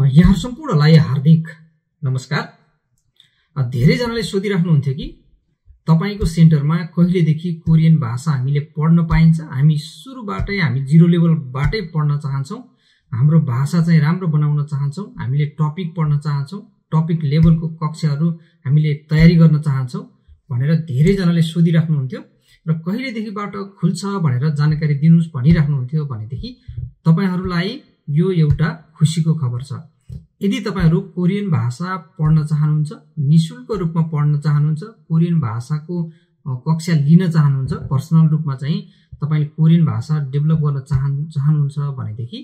यहाँ सम्पूर्णलाई हार्दिक नमस्कार। धेरैजनाले सोधिराख्नुहुन्थ्यो कि तपाईको सेन्टरमा कहिलेदेखि कोरियन भाषा हामीले पढ्न पाइन्छ। हामी सुरुबाटै हामी जिरो लेभलबाटै पढ्न चाहन्छौं, हाम्रो भाषा चाहिँ राम्रो बनाउन चाहन्छौं, हामीले टपिक पढ्न चाहन्छौं, टपिक लेभलको कक्षाहरू हामीले तयारी गर्न चाहन्छौं भनेर धेरैजनाले सोधिराख्नुहुन्थ्यो र कहिलेदेखिबाट खुल्छ भनेर जानकारी दिनुस् भनिराख्नुहुन्थ्यो। भनेदेखि तपाईहरुलाई यो एउटा खुशीको खबर छ। यदि तपाईहरु कोरियन भाषा पढ्न चाहनुहुन्छ, निशुल्क रूपमा पढ्न चाहनुहुन्छ, कोरियन भाषाको कक्षा लिन चाहनुहुन्छ, पर्सनल रूपमा चाहिँ तपाईले कोरियन भाषा डेभलप गर्न चाहनुहुन्छ भनेदेखि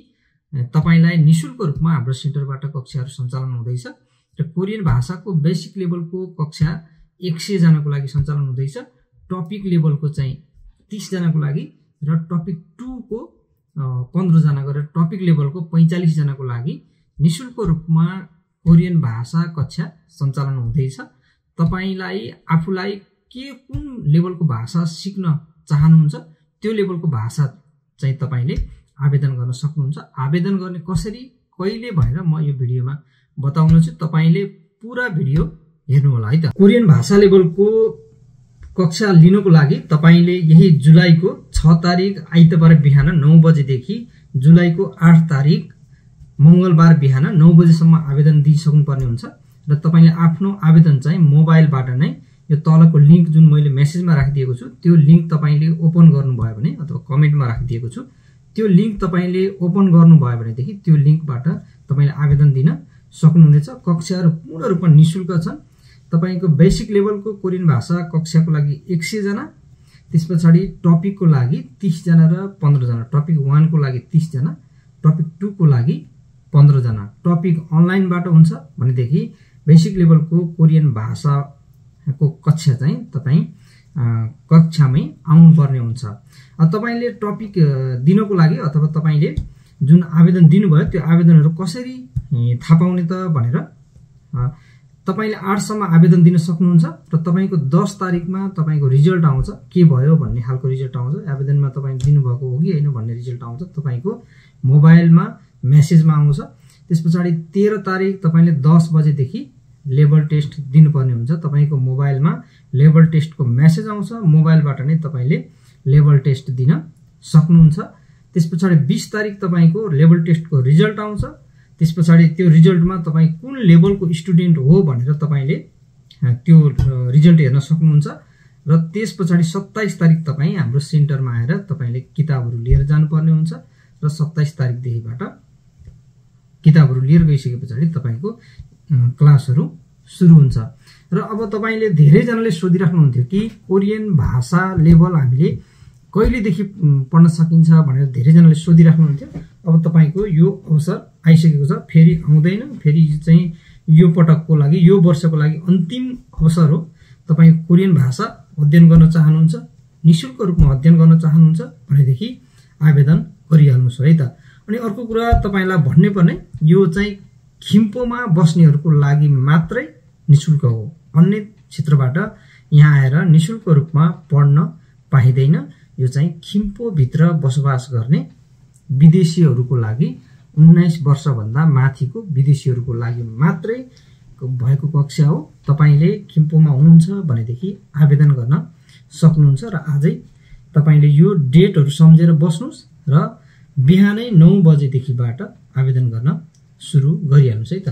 तपाईलाई निशुल्क रूपमा हाम्रो सेन्टरबाट कक्षाहरू सञ्चालन हुँदैछ र कोरियन भाषाको बेसिक लेभलको कक्षा 100 जनाको लागि सञ्चालन हुँदैछ, टपिक लेभलको चाहिँ 30 जनाको लागि र टपिक 2 को 15 जना गरेर टपिक लेभलको 45 जनाको लागि निशुल्क रूपमा कोरियन भाषा कक्षा सञ्चालन हुँदैछ। तपाईलाई आफुलाई कुन लेभलको भाषा सिक्न चाहनुहुन्छ त्यो लेभलको भाषा चाहिँ तपाईले आवेदन गर्न सक्नुहुन्छ। आवेदन गर्ने कसरी, कहिले भनेर म यो भिडियोमा बताउनु छु। तपाईले पुरा भिडियो हेर्नु होला है त। कोरियन भाषा लेभलको कक्षा लिनको लागि तपाईले यही जुलाईको 6 तारिक आइतबार बिहान 9 बजेदेखि जुलाईको 8 तारिक मंगलबार बिहान 9 बजेसम्म आवेदन दिइसक्नुपर्ने हुन्छ र तपाईले आफ्नो आवेदन चाहिँ मोबाइलबाट नै यो तलको लिंक जुन मैले मेसेजमा राखिदिएको छु त्यो लिंक तपाईले ओपन गर्नुभयो भने अथवा कमेन्टमा राखिदिएको छु त्यो लिंक तपाईले ओपन गर्नुभयो भनेदेखि त्यो लिंकबाट तपाईले आवेदन दिन सक्नुहुनेछ। कक्षाहरू पूर्ण रूपमा निशुल्क छन्। तपाईको बेसिक लेभलको कोरियन भाषा कक्षाको लागि 100 जना, त्यसपछि टपिकको लागि 30 जना र 15 जना, टपिक 1 को लागि 30 जना, टपिक 2 को लागि 15 जना। टपिक अनलाइनबाट हुन्छ भनेदेखि बेसिक लेभलको कोरियन भाषाको कक्षा चाहिँ तपाई कक्षामै आउनु पर्ने हुन्छ। तपाईले टपिक दिनको लागि अथवा तपाईले जुन आवेदन दिनुभयो त्यो आवेदनहरू कसरी थाहा पाउने त भनेर तपाईले 8 सम्म आवेदन दिन सक्नुहुन्छ र तपाईको 10 तारिकमा तपाईको रिजल्ट आउँछ। के भयो भन्ने खालको रिजल्ट आउँछ। आवेदनमा तपाईले दिनुभएको हो कि हैन भन्ने रिजल्ट आउँछ। तपाईको मोबाइलमा मेसेजमा आउँछ। त्यसपछि 13 तारिक तपाईले 10 बजेदेखि लेभल टेस्ट दिनुपर्ने हुन्छ। तपाईको मोबाइलमा लेभल टेस्टको मेसेज आउँछ। मोबाइलबाट नै तपाईले लेभल टेस्ट दिन सक्नुहुन्छ। त्यसपछि 20 तारिक तपाईको लेभल टेस्टको रिजल्ट आउँछ। त्यसपछि त्यो रिजल्टमा तपाई कुन लेभलको स्टुडेन्ट हो भनेर तपाईले त्यो रिजल्ट हेर्न सक्नुहुन्छ र त्यसपछि 27 तारिक तपाई हाम्रो सेन्टरमा आएर तपाईले किताबहरू लिएर जानुपर्ने हुन्छ र 27 तारिक देखिबाट किताबहरू लिएर गइसकेपछि तपाईको क्लासहरू सुरु हुन्छ। र अब तपाईले धेरै जनाले सोधिराख्नुहुन्थ्यो कि कोरियन भाषा लेभल हामीले कहिलेदेखि पढ्न सकिन्छ भनेर धेरै जनाले सोधिराख्नुहुन्थ्यो। अब तपाईको यो अवसर आइसकेको छ। फेरि आउँदैन, फेरि चाहिँ यो पटकको लागि, यो वर्षको लागि अन्तिम अवसर हो। तपाई कोरियन भाषा अध्ययन गर्न चाहनुहुन्छ, निशुल्क रूपमा अध्ययन गर्न चाहनुहुन्छ भनेदेखि आवेदन गरिहाल्नुस् है त। अनि अर्को कुरा तपाईलाई भन्नै पर्ने, यो चाहिँ खिम्पोमा बस्नेहरूको लागि मात्रै निशुल्क हो। अन्य क्षेत्रबाट यहाँ आएर निशुल्क रूपमा पढ्न पाइदैन। यो चाहिँ खिम्पो भित्र बसोबास गर्ने विदेशीहरूको लागि 19 वर्ष भन्दा माथिको विदेशीहरूको लागि मात्रै भएको कक्षा हो। तपाईले खिम्पोमा हुनुहुन्छ भनेदेखि आवेदन गर्न सक्नुहुन्छ र आजै तपाईले यो डेटहरू सम्झेर बस्नुस् र बिहानै 9 बजेदेखिबाट आवेदन गर्न सुरु गरिहाल्नुस् है त।